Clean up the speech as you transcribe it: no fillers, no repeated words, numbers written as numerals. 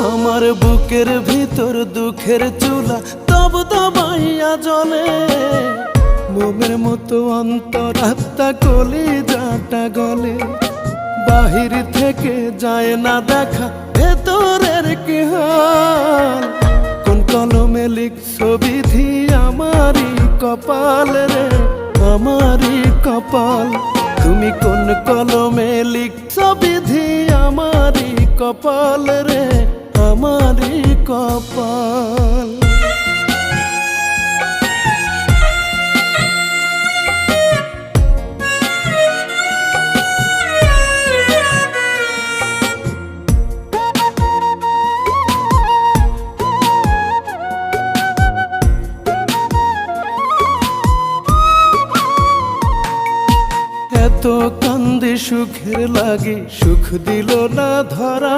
আমার বুকের ভিতর দুঃখের চুলা তব দবাইয়া জ্বলে, মোমের মতো অন্তরাত্মা কলিজাটা গলে। বাহির থেকে যায় না দেখা ভেতরের কি হাল, কোন কলমে লিখছো বিধি আমারই কপাল রে, আমারই কপাল। তুমি কোন কলমে লিখছো বিধি আমারই কপাল রে, আমারই কপাল। এত কান্দে সুখের লাগে সুখ দিল না ধরা,